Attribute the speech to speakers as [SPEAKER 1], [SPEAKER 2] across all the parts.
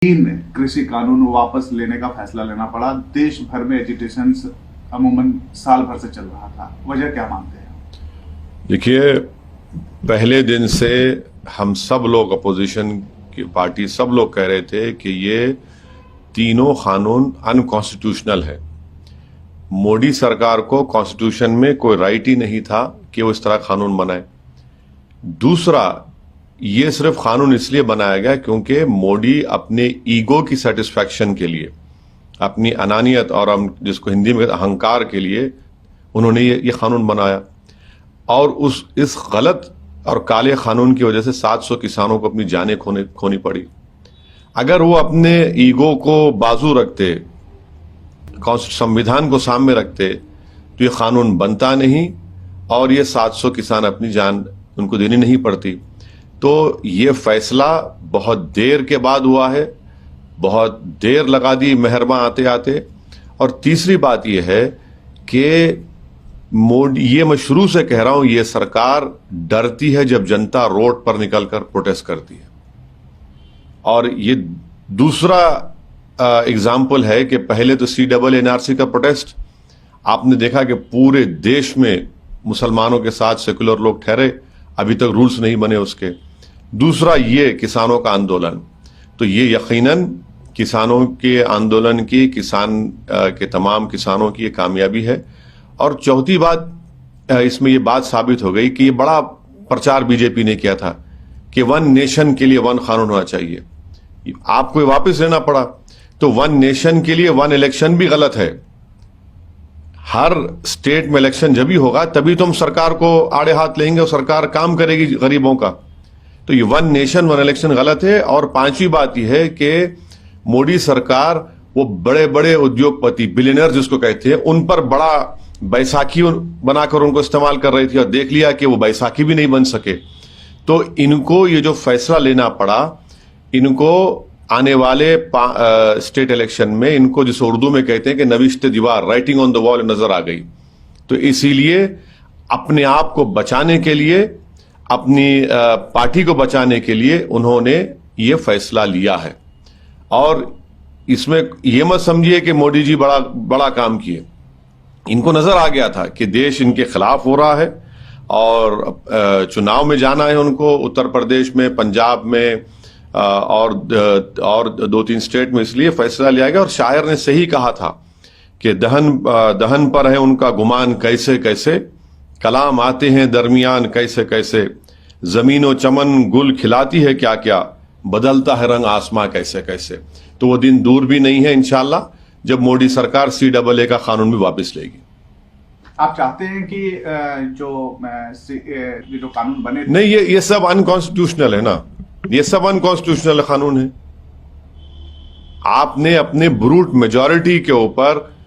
[SPEAKER 1] तीन कृषि कानून वापस लेने का फैसला लेना पड़ा। देश भर में एजिटेशन अमूमन साल भर से चल रहा था, वजह क्या मानते हैं?
[SPEAKER 2] देखिए, पहले दिन से हम सब लोग, अपोजिशन की पार्टी सब लोग कह रहे थे कि ये तीनों कानून अनकॉन्स्टिट्यूशनल है। मोदी सरकार को कॉन्स्टिट्यूशन में कोई राइट ही नहीं था कि वो इस तरह कानून बनाए। दूसरा, ये सिर्फ कानून इसलिए बनाया गया क्योंकि मोदी अपने ईगो की सेटिस्फैक्शन के लिए, अपनी अनानियत और हम जिसको हिंदी में अहंकार के लिए उन्होंने ये कानून बनाया। और इस गलत और काले कानून की वजह से 700 किसानों को अपनी जानें खोनी पड़ी। अगर वो अपने ईगो को बाजू रखते, संविधान को सामने रखते, तो ये कानून बनता नहीं और ये 700 किसान अपनी जान उनको देनी नहीं पड़ती। तो ये फैसला बहुत देर के बाद हुआ है, बहुत देर लगा दी मेहरमा आते आते। और तीसरी बात यह है कि मोदी, ये मैं शुरू से कह रहा हूं, ये सरकार डरती है जब जनता रोड पर निकलकर प्रोटेस्ट करती है। और ये दूसरा एग्जाम्पल है कि पहले तो CAA का प्रोटेस्ट आपने देखा कि पूरे देश में मुसलमानों के साथ सेकुलर लोग ठहरे, अभी तक रूल्स नहीं बने उसके। दूसरा, ये किसानों का आंदोलन, तो ये यकीनन किसानों के आंदोलन की, किसान के तमाम किसानों की ये कामयाबी है। और चौथी बात, इसमें ये बात साबित हो गई कि ये बड़ा प्रचार बीजेपी ने किया था कि वन नेशन के लिए वन कानून होना चाहिए, आपको वापस लेना पड़ा। तो वन नेशन के लिए वन इलेक्शन भी गलत है। हर स्टेट में इलेक्शन जब भी होगा तभी तो हम सरकार को आड़े हाथ लेंगे और सरकार काम करेगी गरीबों का। तो ये वन नेशन वन इलेक्शन गलत है। और पांचवी बात यह है कि मोदी सरकार वो बड़े बड़े उद्योगपति, बिलियनर जिसको कहते हैं, उन पर बड़ा बैसाखी बनाकर उनको इस्तेमाल कर रही थी और देख लिया कि वो बैसाखी भी नहीं बन सके। तो इनको ये जो फैसला लेना पड़ा, इनको आने वाले स्टेट इलेक्शन में, इनको जिसे उर्दू में कहते हैं कि नविश्ते दीवार, राइटिंग ऑन द वॉल नजर आ गई। तो इसीलिए अपने आप को बचाने के लिए, अपनी पार्टी को बचाने के लिए उन्होंने ये फैसला लिया है। और इसमें ये मत समझिए कि मोदी जी बड़ा काम किए। इनको नजर आ गया था कि देश इनके खिलाफ हो रहा है और चुनाव में जाना है उनको, उत्तर प्रदेश में, पंजाब में और 2-3 स्टेट में। इसलिए फैसला लिया गया। और शायर ने सही कहा था कि दहन पर है उनका गुमान कैसे कैसे, कलाम आते हैं दरमियान कैसे कैसे, जमीनो चमन गुल खिलाती है क्या क्या, बदलता है रंग आसमां कैसे कैसे। तो वो दिन दूर भी नहीं है इंशाल्लाह जब मोदी सरकार CAA का कानून भी वापस लेगी।
[SPEAKER 1] आप चाहते हैं कि जो कानून बने थे?
[SPEAKER 2] नहीं, ये सब अनकॉन्स्टिट्यूशनल है ना, ये सब अनकॉन्स्टिट्यूशनल कानून है। आपने अपने ब्रूट मेजॉरिटी के ऊपर,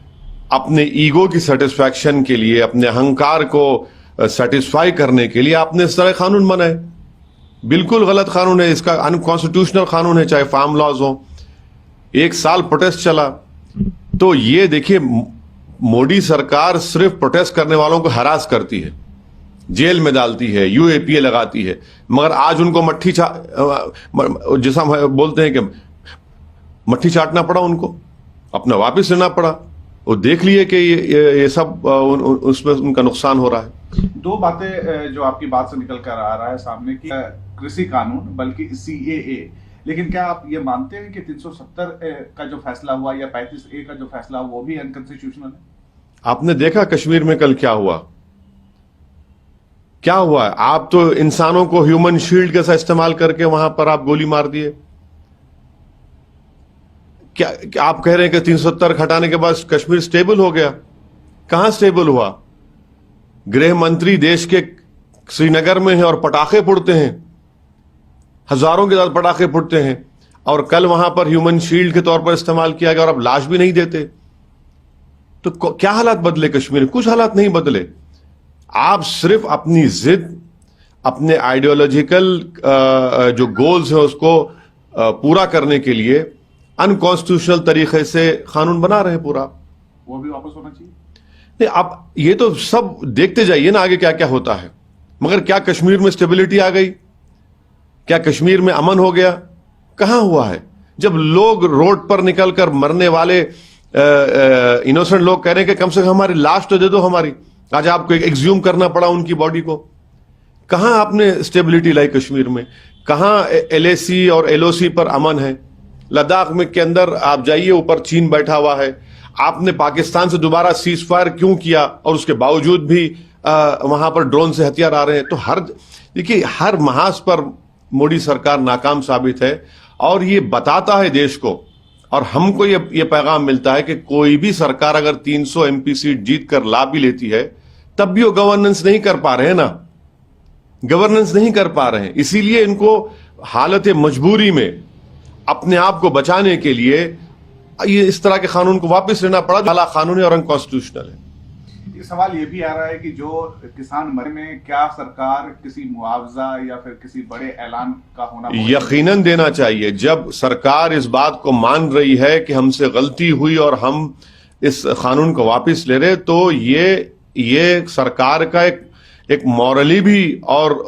[SPEAKER 2] अपने ईगो की सेटिस्फैक्शन के लिए, अपने अहंकार को सेटिस्फाई करने के लिए आपने इस तरह कानून बनाए। बिल्कुल गलत कानून है, इसका अनकॉन्स्टिट्यूशनल कानून है, चाहे फार्म लॉज हो। 1 साल प्रोटेस्ट चला। तो ये देखिए, मोदी सरकार सिर्फ प्रोटेस्ट करने वालों को हरास करती है, जेल में डालती है, UAPA लगाती है, मगर आज उनको जैसा हम बोलते हैं कि मट्ठी चाटना पड़ा, उनको अपना वापस लेना पड़ा। वो देख लिए कि ये सब उसमें उनका नुकसान हो रहा है।
[SPEAKER 1] 2 बातें जो आपकी बात से निकल कर आ रहा है सामने की, कृषि कानून बल्कि CAA, लेकिन क्या आप ये मानते हैं कि 370 का जो फैसला हुआ या 35A का जो फैसला हुआ वो भी अनकॉन्स्टिट्यूशनल है? आपने
[SPEAKER 2] देखा कश्मीर में कल क्या हुआ? क्या हुआ? आप तो इंसानों को ह्यूमन शील्ड कैसा इस्तेमाल करके वहां पर आप गोली मार दिए। क्या आप कह रहे हैं कि 370 हटाने के बाद कश्मीर स्टेबल हो गया? कहां स्टेबल हुआ? गृह मंत्री देश के श्रीनगर में है और पटाखे फुटते हैं, हजारों के साथ पटाखे फुटते हैं, और कल वहां पर ह्यूमन शील्ड के तौर पर इस्तेमाल किया गया और अब लाश भी नहीं देते। तो क्या हालात बदले कश्मीर? कुछ हालात नहीं बदले। आप सिर्फ अपनी जिद, अपने आइडियोलॉजिकल जो गोल्स हैं उसको पूरा करने के लिए अनकॉन्स्टिट्यूशनल तरीके से कानून बना रहे हैं पूरा।
[SPEAKER 1] वो भी वापस होना चाहिए।
[SPEAKER 2] नहीं, आप ये तो सब देखते जाइए ना आगे क्या क्या होता है। मगर क्या कश्मीर में स्टेबिलिटी आ गई? क्या कश्मीर में अमन हो गया? कहां हुआ है? जब लोग रोड पर निकलकर मरने वाले इनोसेंट लोग कह रहे हैं कि कम से कम हमारी लाश तो दे दो हमारी, आज आपको एक्सह्यूम करना पड़ा उनकी बॉडी को। कहां आपने स्टेबिलिटी लाई कश्मीर में? कहां LAC और LOC पर अमन है? लद्दाख में के अंदर आप जाइए, ऊपर चीन बैठा हुआ है। आपने पाकिस्तान से दोबारा सीज फायर क्यों किया और उसके बावजूद भी वहां पर ड्रोन से हथियार आ रहे हैं? तो देखिए हर महाज पर मोदी सरकार नाकाम साबित है और ये बताता है देश को, और हमको ये पैगाम मिलता है कि कोई भी सरकार अगर 300 MP सीट जीत कर ला भी लेती है तब भी वो गवर्नेंस नहीं कर पा रहे हैं ना, गवर्नेंस नहीं कर पा रहे हैं। इसीलिए इनको हालत मजबूरी में अपने आप को बचाने के लिए ये इस तरह के कानून को वापस लेना पड़ा, काला कानूनी और अनकॉन्स्टिट्यूशनल है।
[SPEAKER 1] ये सवाल ये भी आ रहा है कि जो किसान मरे में क्या सरकार किसी मुआवजा या फिर किसी बड़े ऐलान का होना
[SPEAKER 2] यकीनन देना चाहिए। जब सरकार इस बात को मान रही है कि हमसे गलती हुई और हम इस कानून को वापस ले रहे, तो ये सरकार का एक मॉरली भी और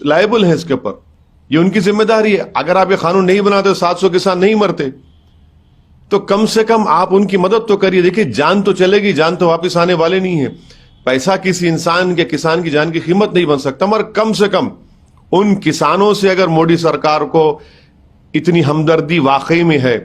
[SPEAKER 2] लायबल है इसके ऊपर, ये उनकी जिम्मेदारी है। अगर आप ये कानून नहीं बनाते 700 किसान नहीं मरते, तो कम से कम आप उनकी मदद तो करिए। देखिए जान तो चलेगी, जान तो वापस आने वाले नहीं है। पैसा किसी इंसान के, किसान की जान की कीमत नहीं बन सकता, मगर कम से कम उन किसानों से अगर मोदी सरकार को इतनी हमदर्दी वाकई में है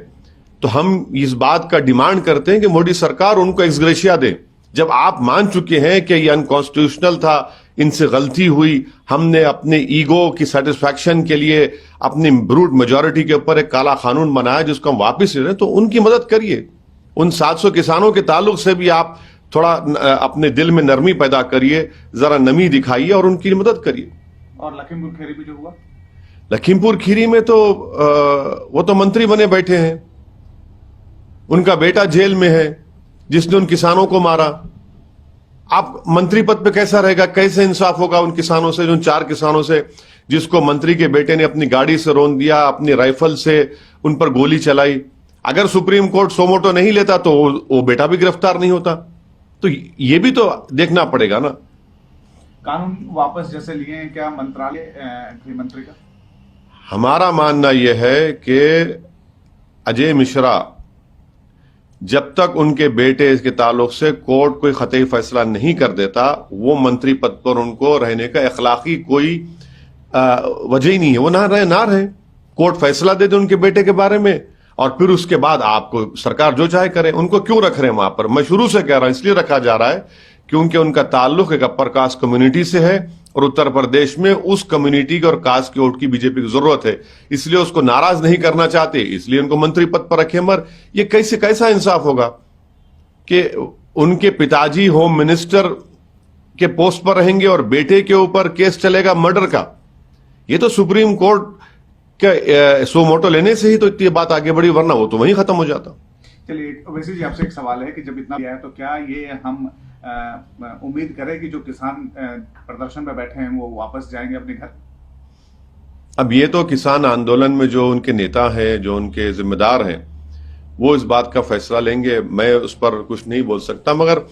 [SPEAKER 2] तो हम इस बात का डिमांड करते हैं कि मोदी सरकार उनको एक्सग्रेशिया दे। जब आप मान चुके हैं कि यह अनकॉन्स्टिट्यूशनल था, इनसे गलती हुई, हमने अपने ईगो की सेटिस्फैक्शन के लिए अपनी ब्रूट मेजॉरिटी के ऊपर एक काला कानून बनाया जिसको हम वापस ले रहे हैं, तो उनकी मदद करिए। उन 700 किसानों के ताल्लुक से भी आप थोड़ा अपने दिल में नरमी पैदा करिए, जरा नमी दिखाइए और उनकी मदद करिए।
[SPEAKER 1] और लखीमपुर खीरी में जो हुआ,
[SPEAKER 2] लखीमपुर खीरी में तो वो तो मंत्री बने बैठे हैं, उनका बेटा जेल में है जिसने उन किसानों को मारा। आप मंत्री पद पे कैसा रहेगा, कैसे इंसाफ होगा उन किसानों से, जो 4 किसानों से जिसको मंत्री के बेटे ने अपनी गाड़ी से रौंद दिया, अपनी राइफल से उन पर गोली चलाई। अगर सुप्रीम कोर्ट सोमोटो नहीं लेता तो वो बेटा भी गिरफ्तार नहीं होता। तो ये भी तो देखना पड़ेगा ना।
[SPEAKER 1] कानून वापस जैसे लिए हैं, क्या मंत्रालय गृह मंत्री का?
[SPEAKER 2] हमारा मानना यह है कि अजय मिश्रा जब तक उनके बेटे के ताल्लुक से कोर्ट कोई खतई फैसला नहीं कर देता, वो मंत्री पद पर उनको रहने का अखलाकी कोई वजह ही नहीं है। वो ना रहे, कोर्ट फैसला दे दे उनके बेटे के बारे में और फिर उसके बाद आपको सरकार जो चाहे करे। उनको क्यों रख रहे हैं वहां पर? मैं शुरू से कह रहा हूं इसलिए रखा जा रहा है क्योंकि उनका ताल्लुक एक अपर कास्ट कम्युनिटी से है और उत्तर प्रदेश में उस कम्युनिटी और कास्ट के वोट की बीजेपी की जरूरत है, इसलिए उसको नाराज नहीं करना चाहते, इसलिए उनको मंत्री पद पर रखे। मगर ये कैसा इंसाफ होगा कि उनके पिताजी होम मिनिस्टर के पोस्ट पर रहेंगे और बेटे के ऊपर केस चलेगा मर्डर का? ये तो सुप्रीम कोर्ट के सोमोटो लेने से ही तो इतनी बात आगे बढ़ी, वरना वो तो वहीं खत्म हो जाता।
[SPEAKER 1] चलिए वैसे जी आपसे एक सवाल है कि जब इतना है तो क्या ये हम उम्मीद करें कि जो किसान प्रदर्शन में बैठे हैं वो वापस जाएंगे अपने घर?
[SPEAKER 2] अब ये तो किसान आंदोलन में जो उनके नेता हैं, जो उनके जिम्मेदार हैं, वो इस बात का फैसला लेंगे। मैं उस पर कुछ नहीं बोल सकता, मगर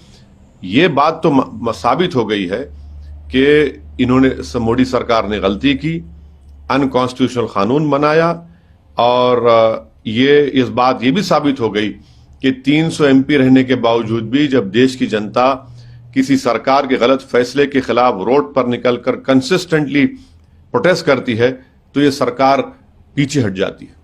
[SPEAKER 2] ये बात तो साबित हो गई है कि इन्होंने, मोदी सरकार ने गलती की, अनकॉन्स्टिट्यूशनल कानून बनाया और ये इस बात ये भी साबित हो गई कि 300 MP रहने के बावजूद भी जब देश की जनता किसी सरकार के गलत फैसले के खिलाफ रोड पर निकलकर कंसिस्टेंटली प्रोटेस्ट करती है तो ये सरकार पीछे हट जाती है।